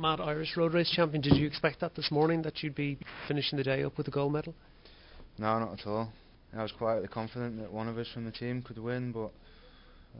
mad Irish road race champion. Did you expect that this morning, that you'd be finishing the day up with a gold medal? No, not at all. I was quietly confident that one of us from the team could win, but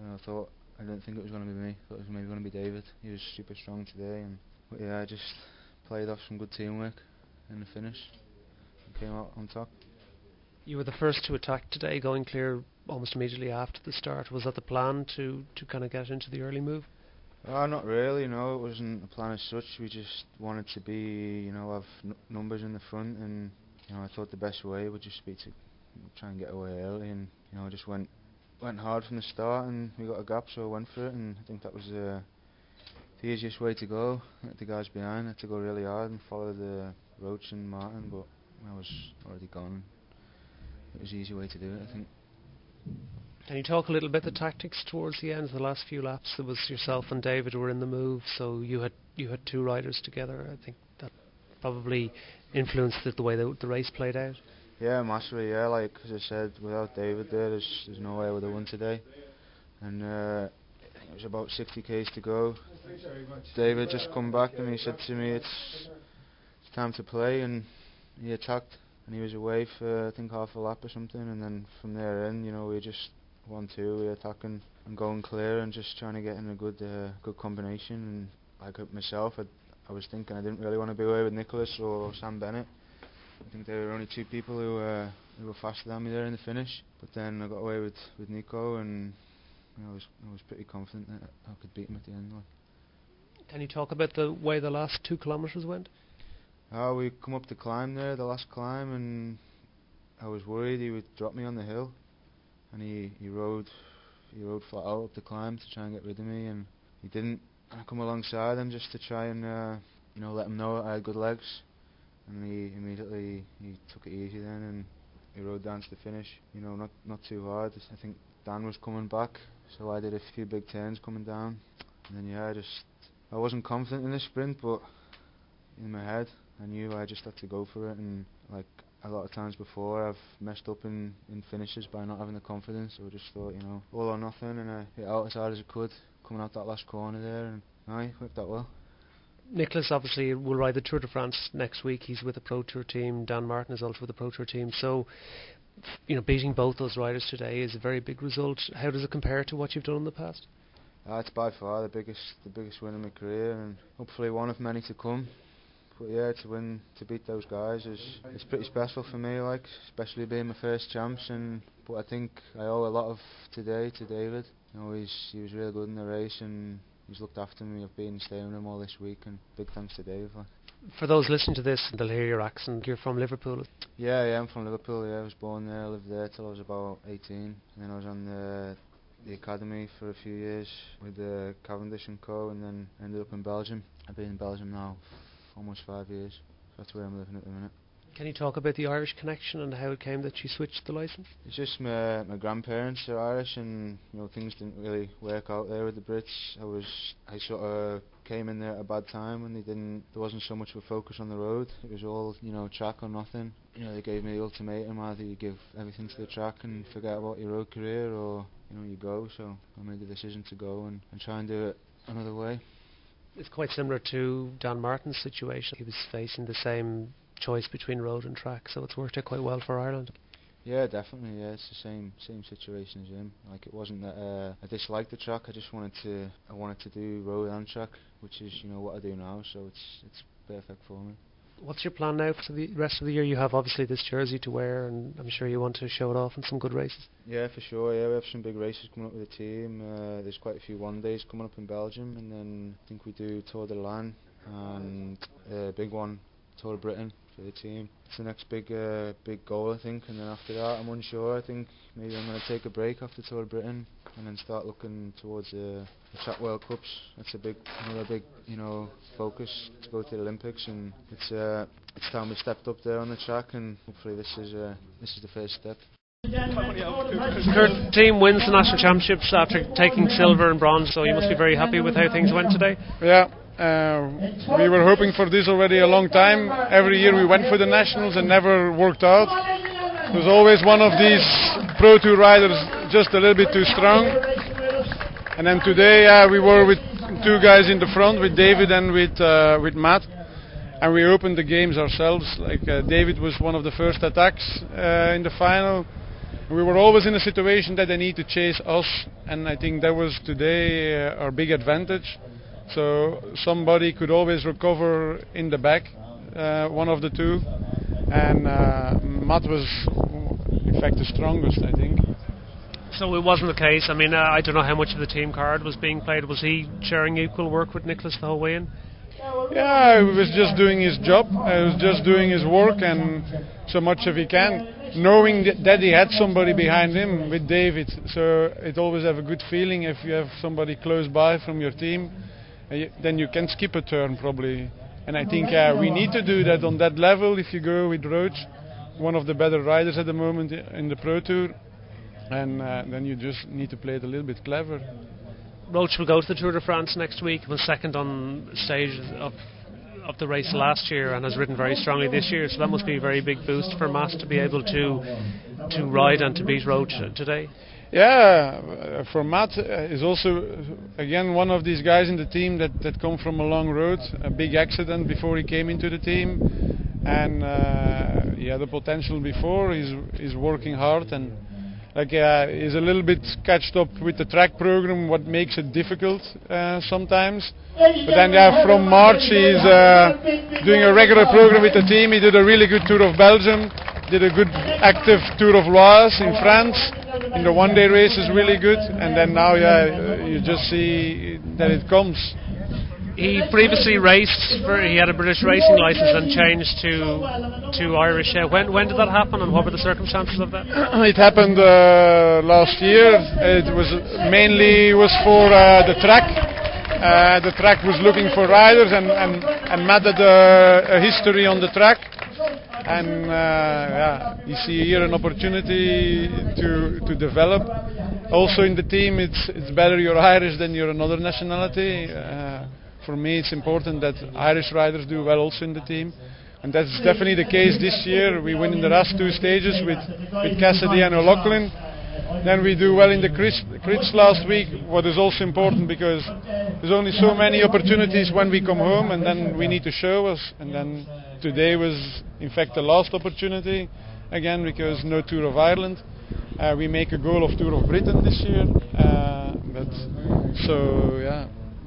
I didn't think it was going to be me. I thought it was maybe going to be David. He was super strong today, but yeah, I just played off some good teamwork in the finish and came out on top. You were the first to attack today, going clear almost immediately after the start. Was that the plan, to kind of get into the early move? Not really, no, it wasn't a plan as such. We just wanted to be, have numbers in the front, and I thought the best way would just be to try and get away early, and I just went hard from the start, and we got a gap, so I went for it, and I think that was the easiest way to go. The guys behind had to go really hard and follow the Roach and Martin, but I was already gone. It was the easy way to do it, I think. Can you talk a little bit the tactics towards the end of the last few laps? There was yourself and David who were in the move, so you had two riders together. I think that probably influenced the way the race played out. Yeah, massively. Yeah, like as I said, without David there's no way I would have won today. And I think it was about 60 k's to go. David just come back and he said to me, "It's time to play," and he attacked. And he was away for I think half a lap or something, and then from there in, we just 1-2, we were attacking and going clear and just trying to get in a good combination. And like myself, I was thinking I didn't really want to be away with Nicholas or Sam Bennett. I think they were only two people who were faster than me there in the finish. But then I got away with Nico, and I was pretty confident that I could beat him at the end. Can you talk about the way the last 2 kilometres went? We come up the climb there, the last climb, and I was worried he would drop me on the hill, and he rode flat out up the climb to try and get rid of me, and he didn't. And I come alongside him just to try and let him know I had good legs, and he immediately took it easy then, and he rode down to the finish. Not too hard. I think Dan was coming back, so I did a few big turns coming down, and then I wasn't confident in the sprint, but in my head I knew I just had to go for it, and like a lot of times before I've messed up in finishes by not having the confidence, so I just thought, all or nothing, and I hit out as hard as I could coming out that last corner there, and I worked out well. Nicholas obviously will ride the Tour de France next week. He's with the Pro Tour team. Dan Martin is also with the Pro Tour team, so beating both those riders today is a very big result. How does it compare to what you've done in the past? It's by far the biggest win in my career, and hopefully one of many to come. But yeah, to beat those guys it's pretty special for me, like, especially being my first champs. But I think I owe a lot of today to David. He was really good in the race, and he's looked after me. I've been staying with him all this week, and big thanks to Dave. For those listening to this, they'll hear your accent. You're from Liverpool? Yeah, I'm from Liverpool. Yeah, I was born there, lived there till I was about 18, and then I was on the academy for a few years with Cavendish and Co, and then ended up in Belgium. I've been in Belgium now almost 5 years. That's where I'm living at the minute. Can you talk about the Irish connection and how it came that you switched the licence? It's just my grandparents are Irish, and things didn't really work out there with the Brits. I sort of came in there at a bad time when there wasn't so much of a focus on the road. It was all track or nothing. They gave me the ultimatum: either you give everything to the track and forget about your road career, or you go. So I made the decision to go and try and do it another way. It's quite similar to Dan Martin's situation. He was facing the same choice between road and track, so it's worked out quite well for Ireland. Yeah, definitely. Yeah, it's the same situation as him. Like, it wasn't that I disliked the track. I just wanted to do road and track, which is what I do now. So it's perfect for me. What's your plan now for the rest of the year? You have obviously this jersey to wear, and I'm sure you want to show it off in some good races. Yeah, for sure. Yeah, we have some big races coming up with the team. There's quite a few one days coming up in Belgium, and then I think we do Tour de l'Ain and a big one, Tour of Britain, for the team. It's the next big goal, I think, and then after that I'm unsure. I think maybe I'm going to take a break after Tour of Britain and then start looking towards the Track World Cups. That's another big focus, to go to the Olympics, and it's time we stepped up there on the track, and hopefully this is the first step. Your team wins the national championships after taking silver and bronze, so you must be very happy with how things went today. Yeah. We were hoping for this already a long time. Every year we went for the nationals and never worked out. There was always one of these Pro Tour riders just a little bit too strong. And then today we were with two guys in the front with David and with Matt, and we opened the games ourselves. Like David was one of the first attacks in the final. We were always in a situation that they need to chase us, and I think that was today our big advantage. So somebody could always recover in the back, one of the two, and Matt was in fact the strongest, I think. So it wasn't the case. I mean, I don't know how much of the team card was being played. Was he sharing equal work with Nicholas the whole way in? Yeah, he was just doing his job. He was just doing his work, and so much as he can, knowing that he had somebody behind him with David. So it always have a good feeling if you have somebody close by from your team. Then you can skip a turn probably. And I think we need to do that on that level. If you go with Roach, one of the better riders at the moment in the Pro Tour, and then you just need to play it a little bit clever. Roach will go to the Tour de France next week. Was second on stage of the race last year and has ridden very strongly this year. So that must be a very big boost for Matt to be able to ride and to beat Roach today. Yeah, for Matt is also again one of these guys in the team that come from a long road, a big accident before he came into the team, and he had the potential before. He's working hard, and he's a little bit catched up with the track program, what makes it difficult sometimes. But then from March he's doing a regular program with the team. He did a really good Tour of Belgium, did a good active Tour of Loire in France. In the one-day race is really good, and then now you just see that it comes. He previously raced he had a British racing license and changed to Irish. When did that happen, and what were the circumstances of that? It happened last year. It was mainly for the track. The track was looking for riders, and Matt had a history on the track. And you see here an opportunity to develop. Also in the team, it's better you're Irish than you're another nationality. For me, it's important that Irish riders do well also in the team, and that's definitely the case this year. We win in the last two stages with Cassidy and O'Loughlin. Then we do well in the crits last week, what is also important because there's only so many opportunities when we come home, and then we need to show us. And then today was in fact the last opportunity again, because no Tour of Ireland. We make a goal of Tour of Britain this year,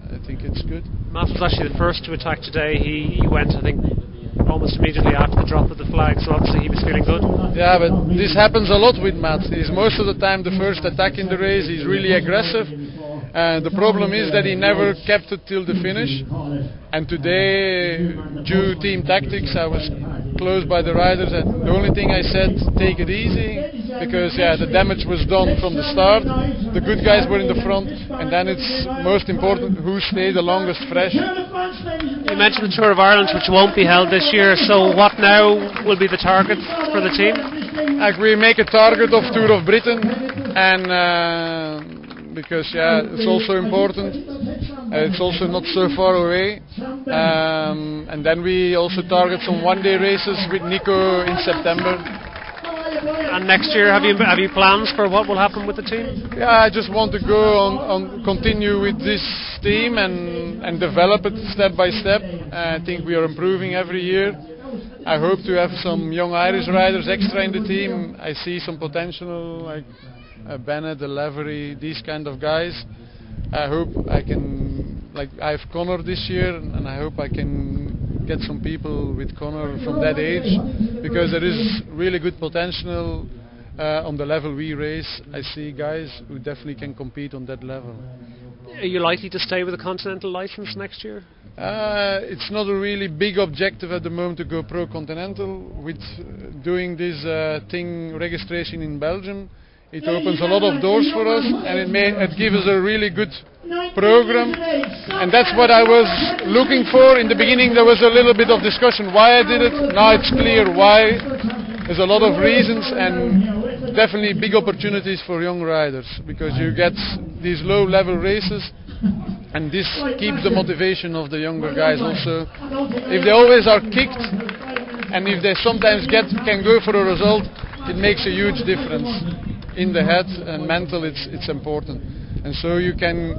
I think it's good. Matt was actually the first to attack today. He went, I think, almost immediately after the drop of the flag, so obviously he was feeling good. Yeah, but this happens a lot with Matt. He's most of the time the first attack in the race. He's really aggressive. The problem is that he never kept it till the finish. And today, due team tactics, I was close by the riders, and the only thing I said, take it easy, because the damage was done from the start. The good guys were in the front, and then it's most important who stayed the longest fresh. You mentioned the Tour of Ireland, which won't be held this year, so what now will be the target for the team? We make a target of Tour of Britain, and because it's also important. It's also not so far away, and then we also target some one-day races with Nico in September. And next year, have you plans for what will happen with the team? Yeah, I just want to go continue with this team and develop it step by step. I think we are improving every year. I hope to have some young Irish riders extra in the team. I see some potential like Bennett, Lavery, these kind of guys. I hope I can, I have Connor this year, and I hope I can get some people with Connor from that age, because there is really good potential on the level we race. I see guys who definitely can compete on that level. Are you likely to stay with a continental license next year? It's not a really big objective at the moment to go pro-continental. With doing this registration in Belgium, it opens a lot of doors for us, and it gives us a really good program, and that's what I was looking for. In the beginning there was a little bit of discussion why I did it. Now it's clear why. There's a lot of reasons, and definitely big opportunities for young riders, because you get these low level races, and this keeps the motivation of the younger guys also. If they always are kicked, and if they sometimes can go for a result, it makes a huge difference in the head, and mental it's important. And so you can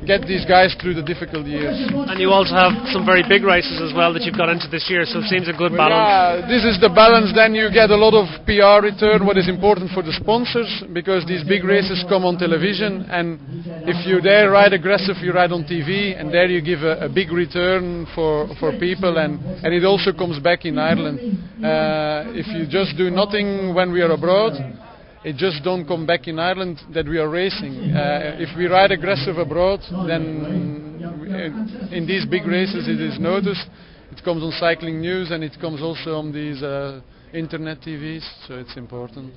get these guys through the difficult years. And you also have some very big races as well that you've got into this year, so it seems a good balance. Yeah, this is the balance. Then you get a lot of PR return, what is important for the sponsors, because these big races come on television, and if you're there, ride aggressive, you ride on TV, and there you give a big return for people, and it also comes back in Ireland. If you just do nothing when we are abroad, it just don't come back in Ireland that we are racing. If we ride aggressive abroad, then in these big races it is noticed. It comes on cycling news, and it comes also on these internet TVs, so it's important.